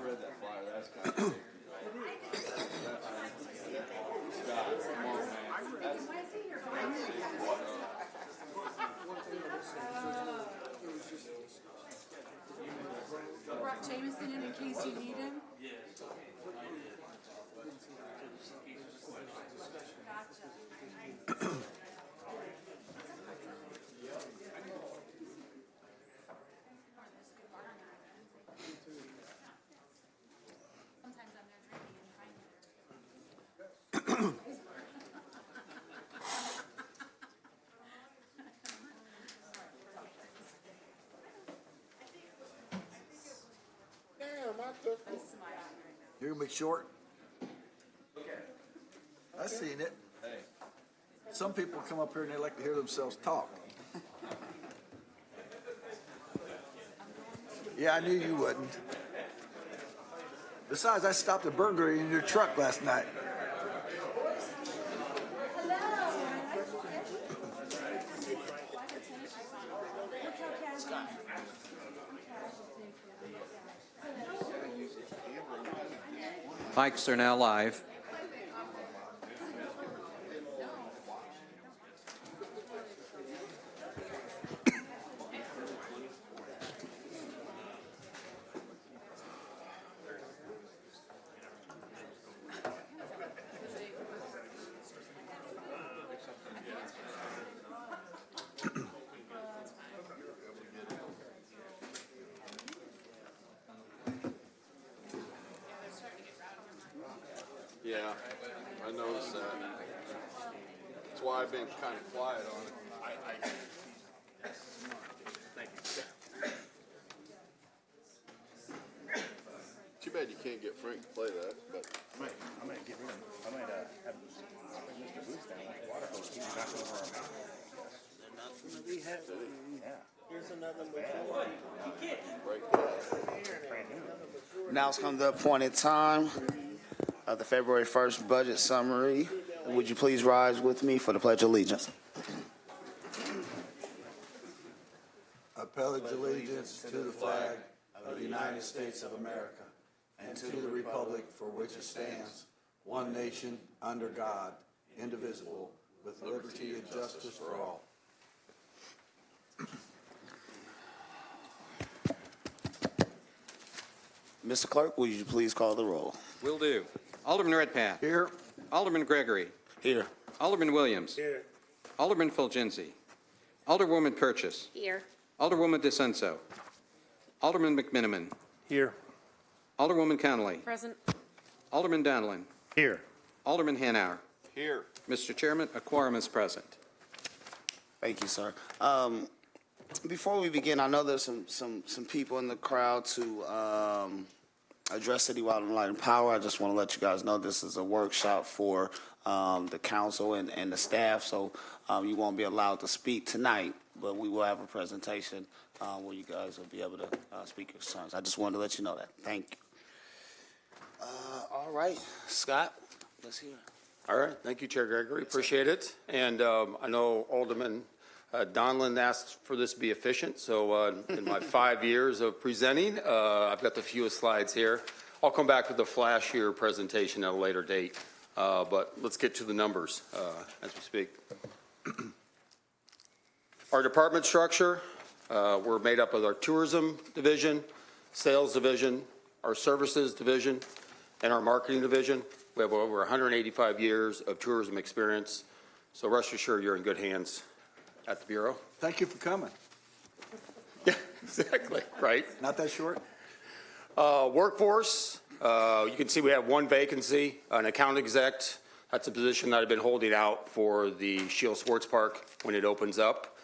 read that flyer. That's kind of big. Scott, come on, man. Brought Jameson in case you need him. Gotcha. Sometimes I'm there drinking and find You're gonna be short? I seen it. Some people come up here and they like to hear themselves talk. Yeah, I knew you wouldn't. Besides, I stopped a burglary in your truck last night. Mics are now live. Yeah, I noticed that. That's why I've been kind of quiet on it. Thank you. Too bad you can't get Frank to play that, but I might get rid of him. I might have Mr. Boots down with the water hose. He's knocking over our mouth. Yeah. Here's another before. break that. Brand new. Now it's come to the appointed time of the February 1st budget summary. Would you please rise with me for the Pledge of Allegiance? I pledge allegiance to the flag of the United States of America and to the republic for which it stands, one nation, under God, indivisible, with liberty and justice for all. Mr. Clerk, would you please call the roll? Will do. Alderman Redpath. Here, Alderman Gregory. Here. Alderman Williams. Here. Alderman Fulgenzi. Alderwoman Purchase. Here. Alderwoman DeCenso. Alderman McMiniman. Here. Alderwoman Connolly. Present. Alderman Donlin. Here. Alderman Hanauer. Here. Mr. Chairman, a quorum is present. Thank you, sir. Before we begin, I know there's some people in the crowd to address citywide and light and power. I just want to let you guys know this is a workshop for the council and the staff, so you won't be allowed to speak tonight, but we will have a presentation where you guys will be able to speak your concerns. I just wanted to let you know that. Thank you. All right, Scott, let's hear it. All right. Thank you, Chair Gregory. Appreciate it. And I know Alderman Donlin asked for this to be efficient. So in my 5 years of presenting, I've got the fewest slides here. I'll come back with a flashier presentation at a later date. But let's get to the numbers as we speak. Our department structure, we're made up of our tourism division, sales division, our services division, and our marketing division. We have over 185 years of tourism experience, so rest assured you're in good hands at the Bureau. thank you for coming. Yeah, exactly, right. Not that short? Workforce, you can see we have one vacancy, an account exec. That's a position that I've been holding out for the Shield Sports Park when it opens up.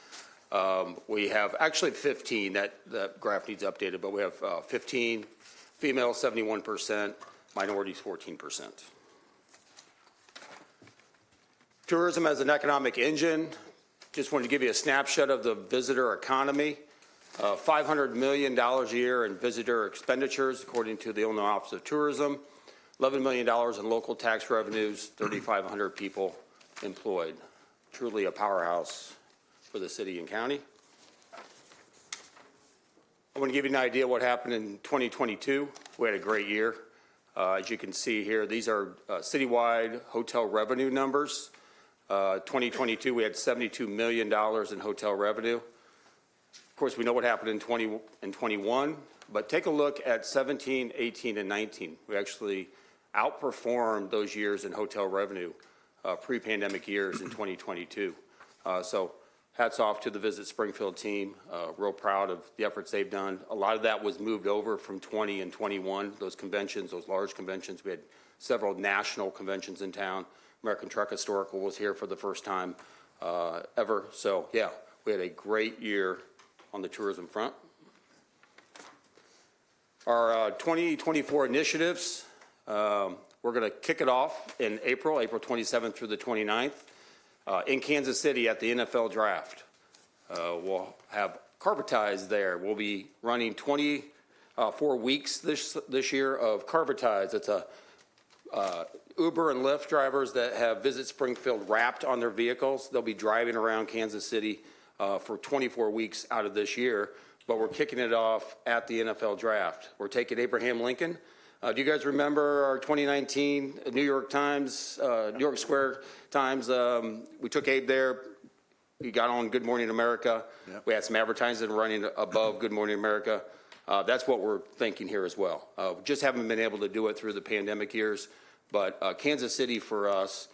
We have actually 15, that graph needs updated, but we have 15, female 71%, minorities 14%. Tourism as an economic engine, just wanted to give you a snapshot of the visitor economy. $500 million a year in visitor expenditures, according to the Illinois Office of Tourism. $11 million in local tax revenues, 3,500 people employed. Truly a powerhouse for the city and county. I want to give you an idea what happened in 2022. We had a great year. As you can see here, these are citywide hotel revenue numbers. 2022, we had $72 million in hotel revenue. Of course, we know what happened in 20 and 21, but take a look at 17, 18, and 19. We actually outperformed those years in hotel revenue, pre-pandemic years in 2022. So hats off to the Visit Springfield team. Real proud of the efforts they've done. A lot of that was moved over from 20 and 21, those conventions, those large conventions. We had several national conventions in town. American Truck Historical was here for the first time ever. So, yeah, we had a great year on the tourism front. Our 2024 initiatives, we're going to kick it off in April 27th through the 29th. In Kansas City at the NFL Draft. We'll have Carvetize there. We'll be running 24 weeks this year of Carvetize. It's a Uber and Lyft drivers that have Visit Springfield wrapped on their vehicles. They'll be driving around Kansas City for 24 weeks out of this year, but we're kicking it off at the NFL Draft. We're taking Abraham Lincoln. Do you guys remember our 2019 New York Square Times? We took Abe there. He got on Good Morning America. Yep. We had some advertising running above Good Morning America. That's what we're thinking here as well. Just haven't been able to do it through the pandemic years, but Kansas City for us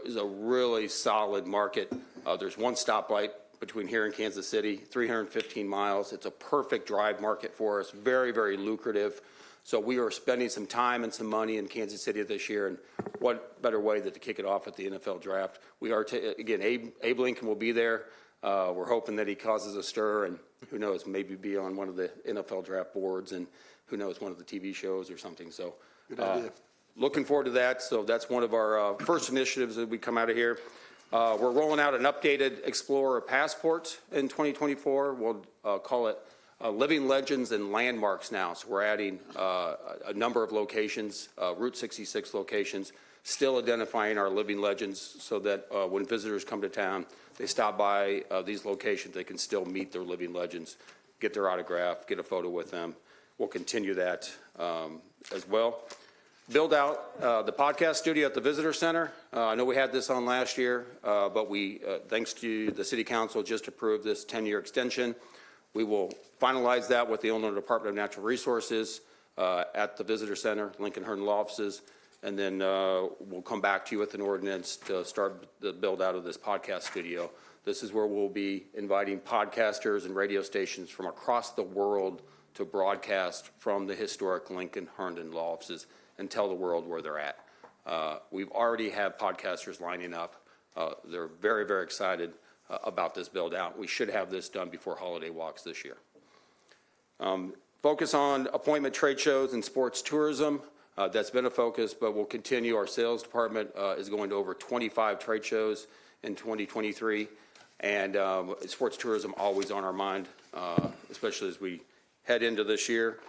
is a really solid market. There's one stoplight between here and Kansas City, 315 miles. It's a perfect drive market for us, very, very lucrative. So we are spending some time and some money in Kansas City this year, and what better way than to kick it off at the NFL Draft? We are, again, Abe Lincoln will be there. We're hoping that he causes a stir, and who knows, maybe be on one of the NFL Draft boards, and who knows, one of the TV shows or something. So, good idea. Looking forward to that. So that's one of our first initiatives that we come out of here. We're rolling out an updated Explorer Passport in 2024. We'll call it Living Legends and Landmarks now. So we're adding a number of locations, Route 66 locations, still identifying our living legends so that when visitors come to town, they stop by these locations, they can still meet their living legends, get their autograph, get a photo with them. We'll continue that as well. Build out the podcast studio at the Visitor Center. I know we had this on last year, but we, thanks to the City Council, just approved this 10-year extension. We will finalize that with the Illinois Department of Natural Resources at the Visitor Center, Lincoln Herndon Law Offices, and then we'll come back to you with an ordinance to start the build out of this podcast studio. This is where we'll be inviting podcasters and radio stations from across the world to broadcast from the historic Lincoln Herndon Law Offices and tell the world where they're at. We've already had podcasters lining up. They're very, very excited about this build out. We should have this done before holiday walks this year. Focus on appointment trade shows and sports tourism. That's been a focus, but we'll continue. Our sales department is going to over 25 trade shows in 2023, and sports tourism always on our mind, especially as we head into this year.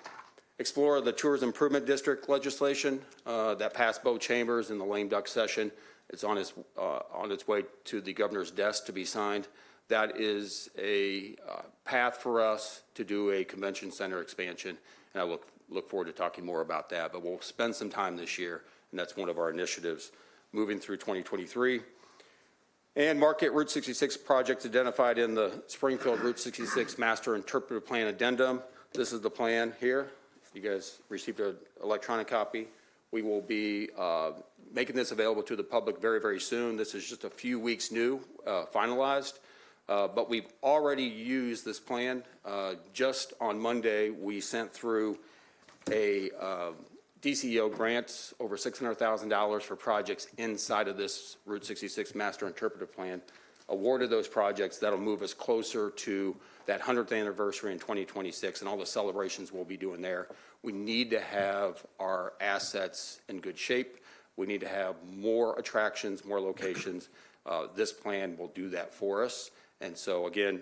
Explore the Tourism Improvement District legislation that passed both chambers in the lame duck session. It's on its way to the governor's desk to be signed. That is a path for us to do a convention center expansion, and I look forward to talking more about that. But we'll spend some time this year, and that's one of our initiatives moving through 2023. And market Route 66 projects identified in the Springfield Route 66 Master Interpretive Plan Addendum. This is the plan here. You guys received an electronic copy. We will be making this available to the public very, very soon. This is just a few weeks new, finalized, but we've already used this plan. Just on Monday, we sent through a DCEO grant, over $600,000 for projects inside of this Route 66 Master Interpretive Plan. Awarded those projects that'll move us closer to that 100th anniversary in 2026 and all the celebrations we'll be doing there. We need to have our assets in good shape. We need to have more attractions, more locations. This plan will do that for us. And so again,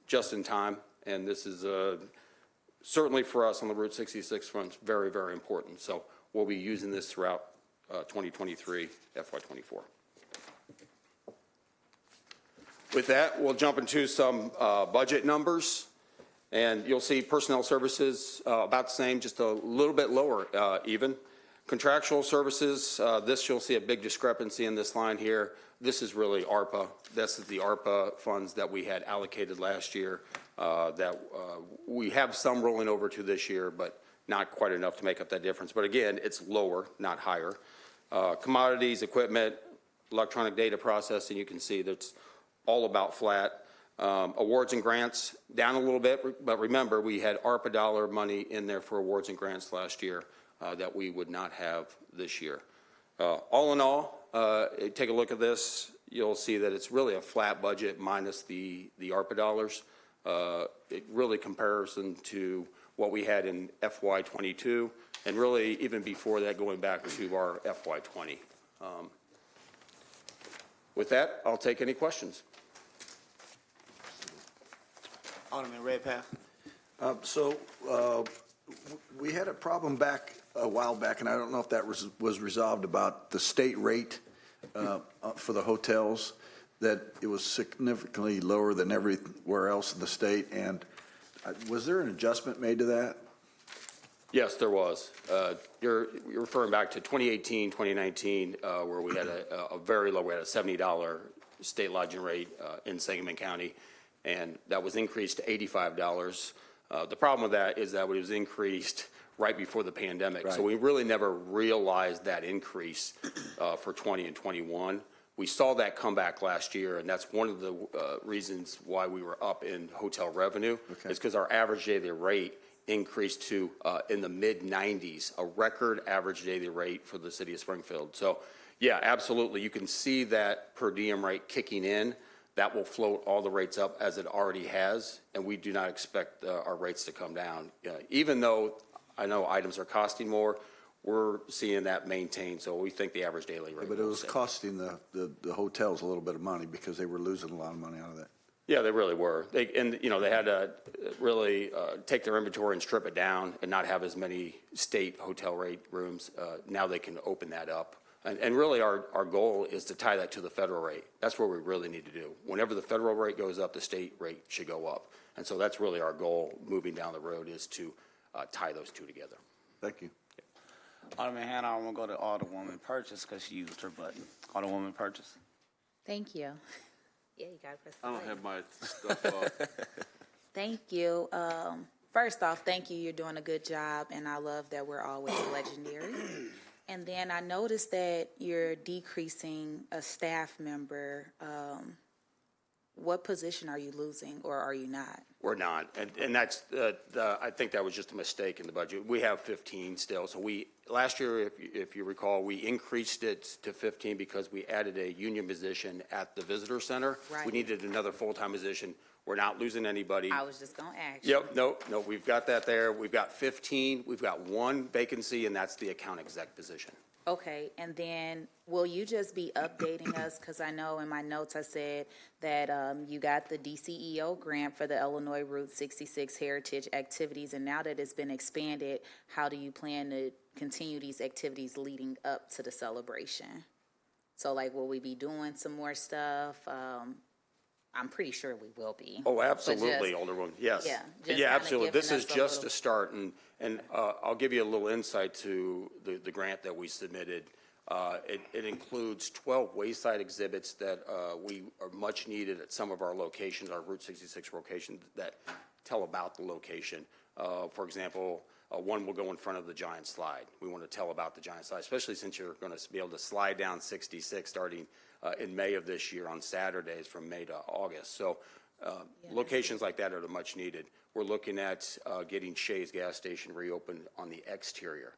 just in time, and this is certainly for us on the Route 66 front, very, very important. So we'll be using this throughout 2023, FY24. With that, we'll jump into some budget numbers. And you'll see personnel services about the same, just a little bit lower even. Contractual services, this you'll see a big discrepancy in this line here. This is really ARPA. This is the ARPA funds that we had allocated last year that we have some rolling over to this year, but not quite enough to make up that difference. But again, it's lower, not higher. Commodities, equipment, electronic data processing, you can see that's all about flat. Awards and grants, down a little bit, but remember, we had ARPA dollar money in there for awards and grants last year that we would not have this year. All in all, take a look at this. You'll see that it's really a flat budget minus the ARPA dollars. It really comparison to what we had in FY22, and really even before that, going back to our FY20. With that, I'll take any questions. Alderman Redpath. We had a problem back a while back, and I don't know if that was resolved, about the state rate for the hotels, that it was significantly lower than everywhere else in the state. And was there an adjustment made to that? Yes, there was. You're referring back to 2018, 2019, where we had a very low, we had a $70 state lodging rate in Sangamon County, and that was increased to $85. The problem with that is that it was increased right before the pandemic. Right. So we really never realized that increase for 20 and 21. We saw that come back last year, and that's one of the reasons why we were up in hotel revenue. Okay. Is because our average daily rate increased to in the mid-90s, a record average daily rate for the city of Springfield. So, yeah, absolutely. You can see that per diem rate kicking in. That will float all the rates up as it already has, and we do not expect our rates to come down. Even though I know items are costing more, we're seeing that maintained, so we think the average daily rate. Yeah, but it was costing the hotels a little bit of money because they were losing a lot of money out of that. Yeah, they really were. They had to really take their inventory and strip it down and not have as many state hotel rate rooms. Now they can open that up. And really our goal is to tie that to the federal rate. That's what we really need to do. Whenever the federal rate goes up, the state rate should go up. And so that's really our goal moving down the road, is to tie those two together. Thank you. Alderman Hannah, I want to go to Alderwoman Purchase because she used her button. Alderwoman Purchase. Thank you. Yeah, you got to press the I don't button. have my stuff up. Thank you. First off, thank you. You're doing a good job, and I love that we're always legendary. And then I noticed that you're decreasing a staff member. What position are you losing, or are you not? We're not, and that's I think that was just a mistake in the budget. We have 15 still. So last year, if you recall, we increased it to 15 because we added a union position at the visitor center. Right. We needed another full-time position. We're not losing anybody. I was just going to ask you. Yep, no, we've got that there. We've got 15. We've got one vacancy, and that's the account exec position. Okay, and then will you just be updating us? Because I know in my notes I said that you got the DCEO grant for the Illinois Route 66 Heritage activities, and now that it's been expanded, how do you plan to continue these activities leading up to the celebration? So, will we be doing some more stuff? I'm pretty sure we will be. Oh, absolutely, Alderwoman. Yes. Yeah, absolutely. This is just a start, and I'll give you a little insight to the grant that we submitted. It includes 12 wayside exhibits that we are much needed at some of our locations, our Route 66 locations, that tell about the location. For example, one will go in front of the giant slide. We want to tell about the giant slide, especially since you're going to be able to slide down 66 starting in May of this year on Saturdays from May to August. So locations like that are much needed. We're looking at getting Shays gas station reopened on the exterior.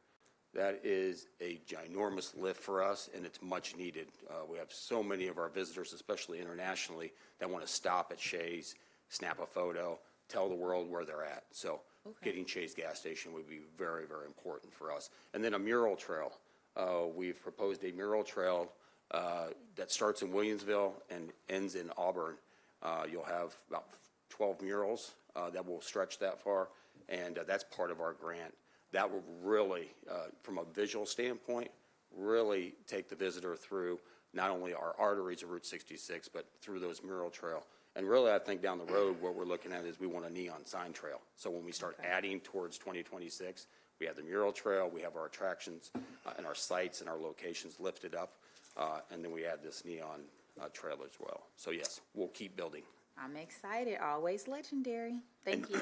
That is a ginormous lift for us, and it's much needed. We have so many of our visitors, especially internationally, that want to stop at Shays, snap a photo, tell the world where they're at. So getting Shays gas station would be very, very important for us. And then a mural trail. We've proposed a mural trail that starts in Williamsville and ends in Auburn. You'll have about 12 murals that will stretch that far, and that's part of our grant. That will really, from a visual standpoint, really take the visitor through not only our arteries of Route 66, but through those mural trail. And really, I think down the road, what we're looking at is we want a neon sign trail. So when we start adding towards 2026, we have the mural trail, we have our attractions and our sites and our locations lifted up, and then we add this neon trail as well. So yes, we'll keep building. I'm excited, always legendary. Thank you.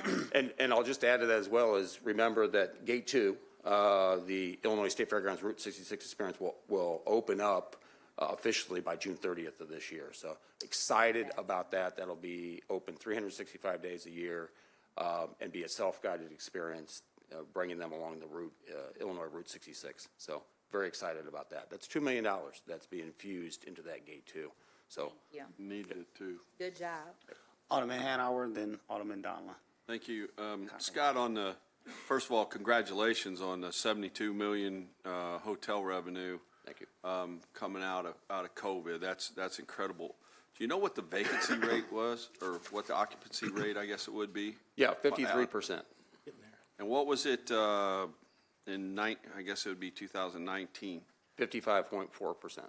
And I'll just add to that as well is remember that Gate 2, the Illinois State Fairgrounds Route 66 experience will open up officially by June 30th of this year. So excited about that. That'll be open 365 days a year and be a self-guided experience, bringing them along the route, Illinois Route 66. So very excited about that. That's $2 million that's being infused into that Gate 2. So Yeah, Needed too. good job. Alderman Hanauer, then Alderman Donlin. Thank you. Scott, first of all, congratulations on the 72 million hotel revenue. thank you. Coming out of COVID. That's incredible. Do you know what the vacancy rate was, or what the occupancy rate, I guess it would be? Yeah, 53%. And what was it I guess it would be 2019. 55.4%.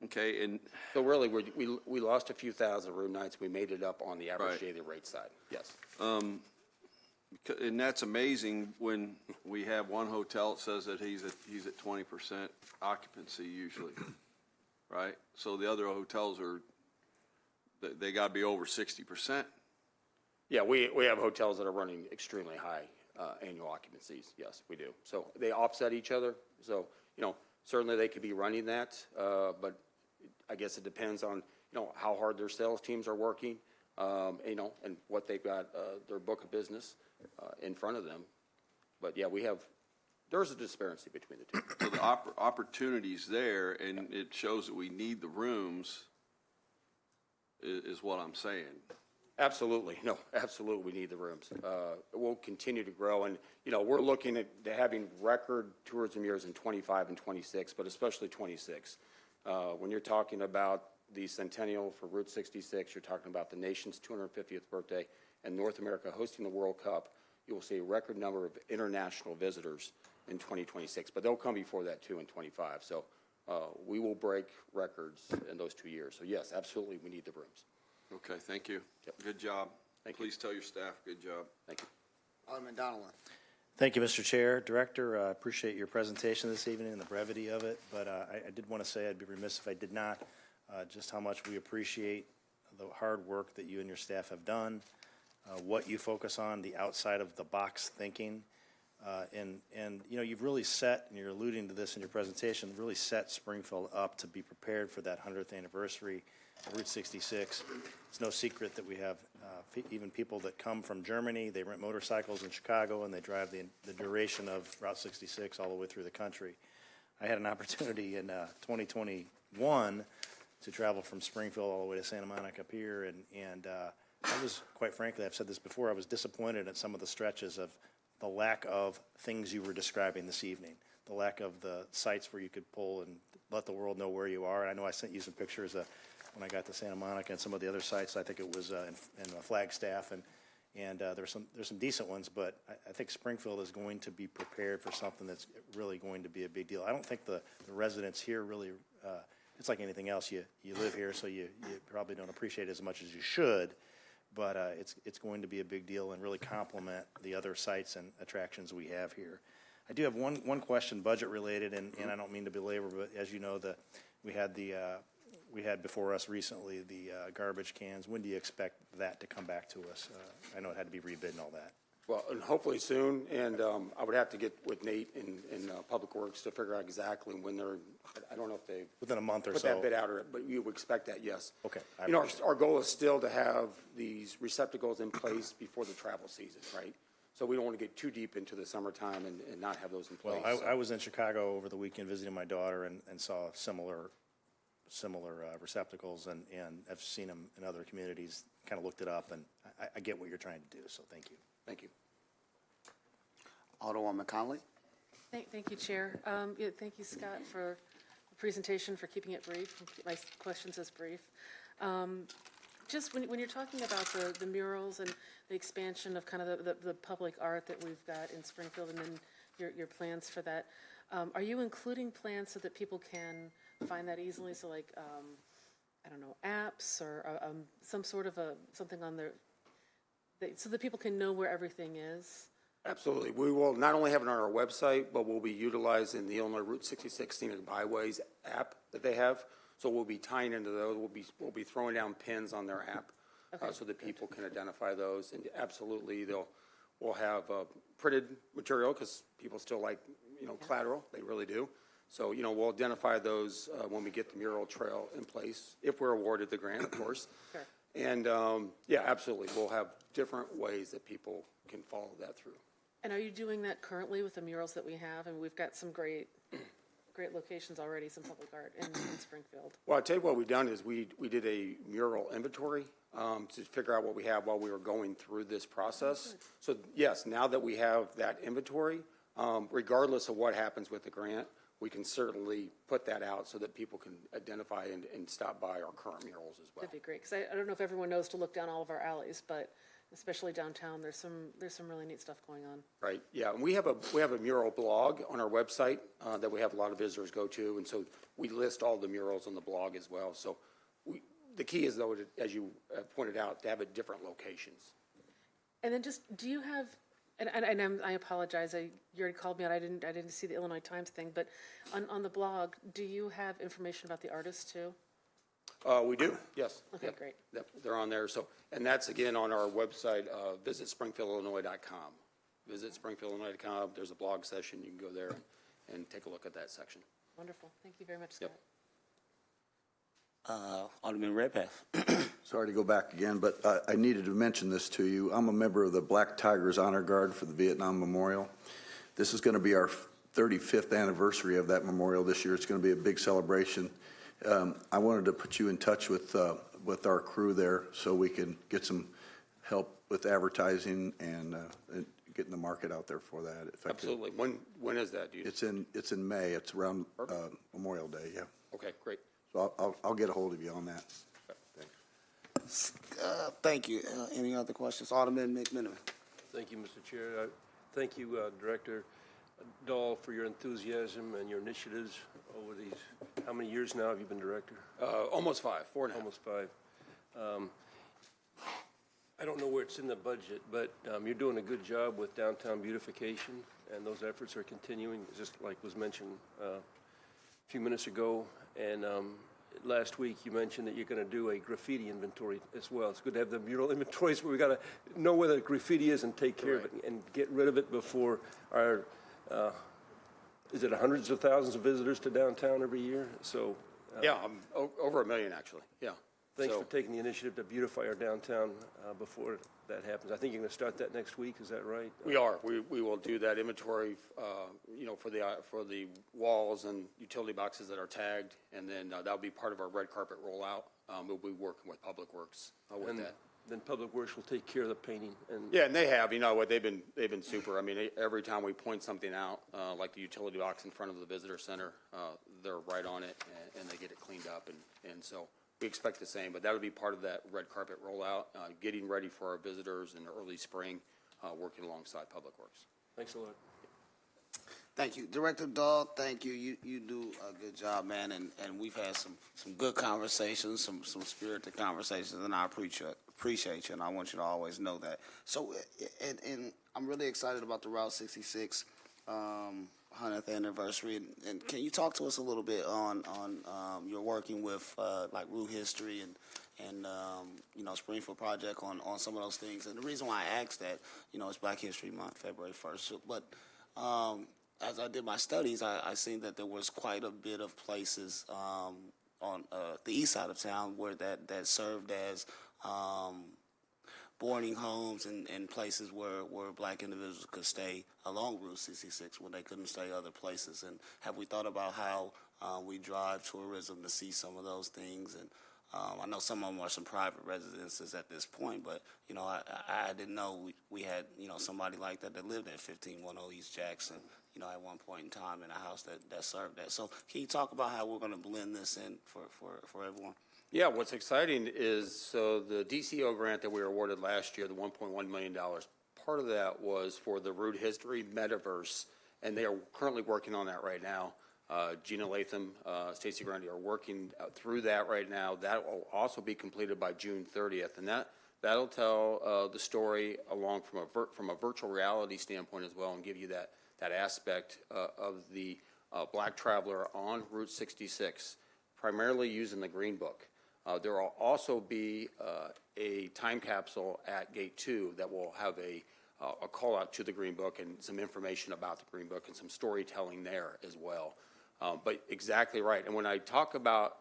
Okay, and So really, we lost a few thousand room nights. We made it up on the average Right. daily rate side. Yes. and that's amazing when we have one hotel that says that he's at 20% occupancy usually, right? So the other hotels they got to be over 60%. Yeah, we have hotels that are running extremely high annual occupancies. Yes, we do. So they offset each other. So, certainly they could be running that, but I guess it depends on, how hard their sales teams are working, and what they've got, their book of business in front of them. But yeah, there's a disparity between the two. So the opportunity's there, and it shows that we need the rooms, is what I'm saying. Absolutely. No, absolutely. We need the rooms. We'll continue to grow. And, we're looking at having record tourism years in 25 and 26, but especially 26. When you're talking about the centennial for Route 66, you're talking about the nation's 250th birthday and North America hosting the World Cup, you will see a record number of international visitors in 2026. But they'll come before that, too, in 25. So we will break records in those 2 years. So, yes, absolutely, we need the rooms. Okay, thank you. Yep. Good job. Thank you. Please tell your staff, good job. Thank you. Alderman Donlin. Thank you, Mr. Chair. Director, I appreciate your presentation this evening and the brevity of it, but I did want to say I'd be remiss if I did not, just how much we appreciate the hard work that you and your staff have done, what you focus on, the outside of the box thinking, and you've really set, and you're alluding to this in your presentation, really set Springfield up to be prepared for that 100th anniversary of Route 66. It's no secret that we have even people that come from Germany, they rent motorcycles in Chicago, and they drive the duration of Route 66 all the way through the country. I had an opportunity in 2021 to travel from Springfield all the way to Santa Monica Pier, and I was, quite frankly, I've said this before, I was disappointed at some of the stretches of the lack of things you were describing this evening, the lack of the sites where you could pull and let the world know where you are. And I know I sent you some pictures when I got to Santa Monica and some of the other sites. I think it was in Flagstaff, and there's some decent ones, but I think Springfield is going to be prepared for something that's really going to be a big deal. I don't think the residents here really, it's like anything else. You live here, so you probably don't appreciate it as much as you should, but it's going to be a big deal and really complement the other sites and attractions we have here. I do have one question, budget related, and I don't mean to belabor, but as you know, we had before us recently the garbage cans. When do you expect that to come back to us? I know it had to be rebid and all that. Well, and hopefully soon, and I would have to get with Nate in Public Works to figure out exactly when I don't know if they Within a month or put so. that bid out, but you would expect that, yes. Okay, I Our appreciate our goal is still to have these receptacles in place before the travel season, right? So we don't want to get too deep into the summertime and not have those in place. Well, I was in Chicago over the weekend visiting my daughter and saw similar receptacles, and I've seen them in other communities, kind of looked it up, and I get what you're trying to do, so thank you. Thank you. Alderwoman Conley. Thank you, Chair. Thank you, Scott, for the presentation, for keeping it brief, and keep my questions as brief. Just when you're talking about the murals and the expansion of kind of the public art that we've got in Springfield, and then your plans for that, are you including plans so that people can find that easily? So like I don't know, apps or some sort of something on their, so that people can know where everything is? Absolutely. We will not only have it on our website, but we'll be utilizing the Illinois Route 66 Scenic Byways app that they have. So we'll be tying into those. We'll be throwing down pins on their app so that people can identify those. And absolutely, we'll have printed material because people still like, collateral. They really do. So, we'll identify those when we get the mural trail in place, if we're awarded the grant, of course. Sure. And, yeah, absolutely. We'll have different ways that people can follow that through. And are you doing that currently with the murals that we have? And we've got some great locations already, some public art in Springfield. Well, I'll tell you what we've done is we did a mural inventory to figure out what we have while we were going through this process. So, yes, now that we have that inventory, regardless of what happens with the grant, we can certainly put that out so that people can identify and stop by our current murals as well. That'd be great, because I don't know if everyone knows to look down all of our alleys, but especially downtown, there's some really neat stuff going on. Right, yeah, and we have a mural blog on our website that we have a lot of visitors go to, and so we list all the murals on the blog as well. So the key is, though, as you pointed out, to have it at different locations. And then just, do you have, I apologize, you already called me out, I didn't see the Illinois Times thing, but on the blog, do you have information about the artists too? We do, yes. Okay, Yep. great. Yep, they're on there. So, and that's again on our website, visit springfieldillinois.com. Visit springfieldillinois.com. There's a blog session. You can go there and take a look at that section. Wonderful. Thank you very much, Scott. Alderman Redpath. Sorry to go back again, but I needed to mention this to you. I'm a member of the Black Tigers Honor Guard for the Vietnam Memorial. This is going to be our 35th anniversary of that memorial this year. It's going to be a big celebration. I wanted to put you in touch with our crew there so we can get some help with advertising and getting the market out there for that. If Absolutely. When is that? It's in May. It's around Memorial Day. Yeah. Okay, great. So I'll get a hold of you on that. Thanks. Thank you. Any other questions? Alderman McMenamin. Thank you, Mr. Chair. Thank you, Director Dahl, for your enthusiasm and your initiatives over these, how many years now have you been director? Almost 5, 4.5. Almost 5. I don't know where it's in the budget, but you're doing a good job with downtown beautification, and those efforts are continuing, just like was mentioned a few minutes ago. And last week you mentioned that you're going to do a graffiti inventory as well. It's good to have the mural inventories, but we got to know where the graffiti is and take care of it and get rid of it before our is it hundreds of thousands of visitors to downtown every year? So Yeah, over 1 million, actually. Yeah. thanks So- for taking the initiative to beautify our downtown before that happens. I think you're going to start that next week. Is that right? We are. We will do that inventory, for the walls and utility boxes that are tagged, and then that'll be part of our red carpet rollout. We'll be working with Public Works with And that. then Public Works will take care of the painting and. Yeah, and they have. You know what? They've been super. I mean, every time we point something out, like the utility box in front of the visitor center, they're right on it and they get it cleaned up, and so. We expect the same, but that would be part of that red carpet rollout, getting ready for our visitors in the early spring, working alongside Public Works. Thanks a lot. Thank you. Director Dahl, thank you. You do a good job, man, and we've had some good conversations, some spirited conversations, and I appreciate you, and I want you to always know that. So, and I'm really excited about the Route 66 100th anniversary, and can you talk to us a little bit on your working with like Route History and Springfield Project on some of those things? And the reason why I asked that, it's Black History Month, February 1st, but as I did my studies, I seen that there was quite a bit of places on the east side of town where that served as boarding homes and places where black individuals could stay along Route 66 when they couldn't stay other places. And have we thought about how we drive tourism to see some of those things? And I know some of them are some private residences at this point, but, I didn't know we had, somebody like that lived at 1510 East Jackson, at one point in time in a house that served that. So can you talk about how we're going to blend this in for everyone? Yeah, what's exciting is, so the DCO grant that we were awarded last year, the $1.1 million, part of that was for the Route History Metaverse, and they are currently working on that right now. Gina Latham, Stacy Grundy are working through that right now. That will also be completed by June 30th, and that'll tell the story along from a virtual reality standpoint as well, and give you that aspect of the black traveler on Route 66, primarily using the Green Book. There will also be a time capsule at Gate 2 that will have a call out to the Green Book and some information about the Green Book and some storytelling there as well. But exactly right. And when I talk about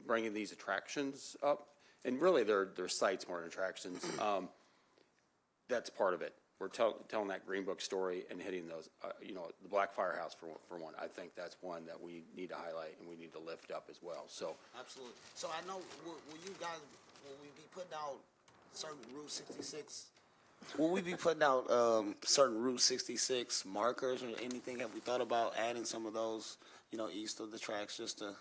bringing these attractions up, and really they're sites more than attractions, that's part of it. We're telling that Green Book story and hitting those, the Black Firehouse for one. I think that's one that we need to highlight and we need to lift up as well. So Absolutely. So I know, will we be putting out certain Route 66? Will we be putting out certain Route 66 markers or anything? Have we thought about adding some of those, east of the tracks, just to,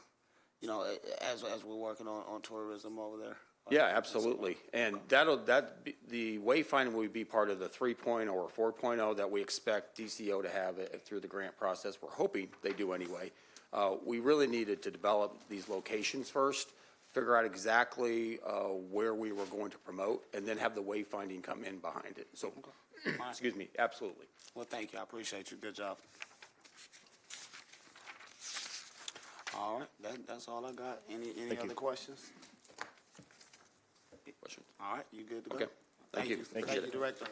as we're working on tourism over there? yeah, absolutely. And the wayfinding will be part of the 3.0 or 4.0 that we expect DCO to have through the grant process. We're hoping they do anyway. We really needed to develop these locations first, figure out exactly where we were going to promote, and then have the wayfinding come in behind it. So, excuse me, absolutely. Well, thank you. I appreciate you. Good job. All right, that's all I got. Any other questions? Question? All right, you good to go? Okay. Thank you. Thank you, Director.